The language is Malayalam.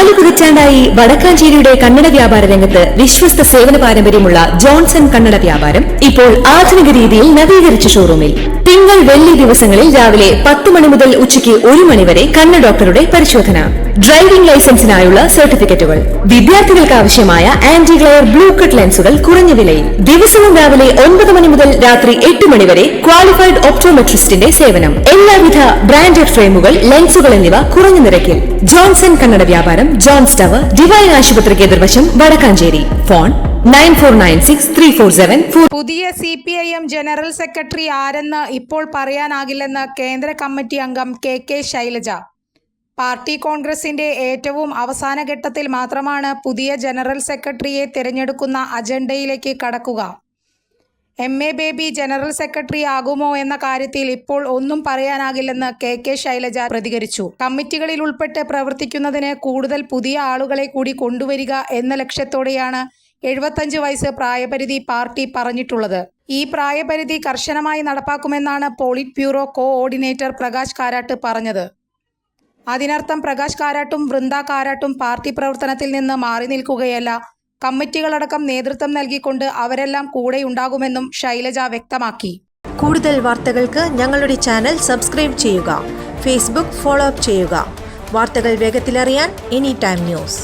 4 പതിറ്റാണ്ടായി വടക്കാഞ്ചേരിയുടെ കന്നഡ വ്യാപാര രംഗത്ത് വിശ്വസ്ത സേവന പാരമ്പര്യമുള്ള ജോൺസൺ കന്നഡ വ്യാപാരം ഇപ്പോൾ ആധുനിക രീതിയിൽ നവീകരിച്ച ഷോറൂമിൽ തിങ്കൾ വെള്ളി ദിവസങ്ങളിൽ രാവിലെ 10 മണി മുതൽ ഉച്ചയ്ക്ക് 1 മണി വരെ കണ്ണ് ഡോക്ടറുടെ പരിശോധന, ഡ്രൈവിംഗ് ലൈസൻസിനായുള്ള സർട്ടിഫിക്കറ്റുകൾ, വിദ്യാർത്ഥികൾക്ക് ആവശ്യമായ ആന്റി ഗ്ലെയർ ബ്ലൂ കട്ട് ലെൻസുകൾ കുറഞ്ഞ വിലയിൽ, ദിവസവും രാവിലെ 9 മണി മുതൽ രാത്രി 8 മണി വരെ ക്വാളിഫൈഡ് ഒപ്റ്റോമെട്രിസ്റ്റിന്റെ സേവനം, എല്ലാവിധ ബ്രാൻഡഡ് ഫ്രെയിമുകൾ, ലെൻസുകൾ എന്നിവ കുറഞ്ഞ നിരക്കിൽ. ജോൺസൺ കന്നഡ വ്യാപാരം, ജോൺസ് ടവർ, ഡിവൈൻ ആശുപത്രിക്ക് എതിർവശം, വടക്കാഞ്ചേരി. ഫോൺ 94963474. പുതിയ CPIM ജനറൽ സെക്രട്ടറി ആരെന്ന് ഇപ്പോൾ പറയാനാകില്ലെന്ന് കേന്ദ്ര കമ്മിറ്റി അംഗം കെ ശൈലജ. പാർട്ടി കോൺഗ്രസിന്റെ ഏറ്റവും അവസാന ഘട്ടത്തിൽ മാത്രമാണ് പുതിയ ജനറൽ സെക്രട്ടറിയെ തിരഞ്ഞെടുക്കുന്ന അജണ്ടയിലേക്ക് കടക്കുക. MA ബേബി ജനറൽ സെക്രട്ടറി ആകുമോ എന്ന കാര്യത്തിൽ ഇപ്പോൾ ഒന്നും പറയാനാകില്ലെന്ന് കെ ശൈലജ പ്രതികരിച്ചു. കമ്മിറ്റികളിൽ ഉൾപ്പെട്ട് പ്രവർത്തിക്കുന്നതിന് കൂടുതൽ പുതിയ ആളുകളെ കൂടി കൊണ്ടുവരിക എന്ന ലക്ഷ്യത്തോടെയാണ് 75 വയസ്സ് പ്രായപരിധി പാർട്ടി പറഞ്ഞിട്ടുള്ളത്. ഈ പ്രായപരിധി കർശനമായി നടപ്പാക്കുമെന്നാണ് politburo coordinator Prakash Karat പറഞ്ഞത്. അതിനർത്ഥം പ്രകാശ് കാരാട്ടും വൃന്ദ കാരാട്ടും പാർട്ടി പ്രവർത്തനത്തിൽ നിന്ന് മാറി നിൽക്കുകയല്ല, കമ്മിറ്റികളടക്കം നേതൃത്വം നൽകിക്കൊണ്ട് അവരെല്ലാം കൂടെയുണ്ടാകുമെന്നും ശൈലജ വ്യക്തമാക്കി. കൂടുതൽ വാർത്തകൾക്ക് ഞങ്ങളുടെ ചാനൽ സബ്സ്ക്രൈബ് ചെയ്യുക, ഫേസ്ബുക്ക് ഫോളോ അപ്പ് ചെയ്യുക. വാർത്തകൾ വേഗത്തിലറിയാൻ Anytime News.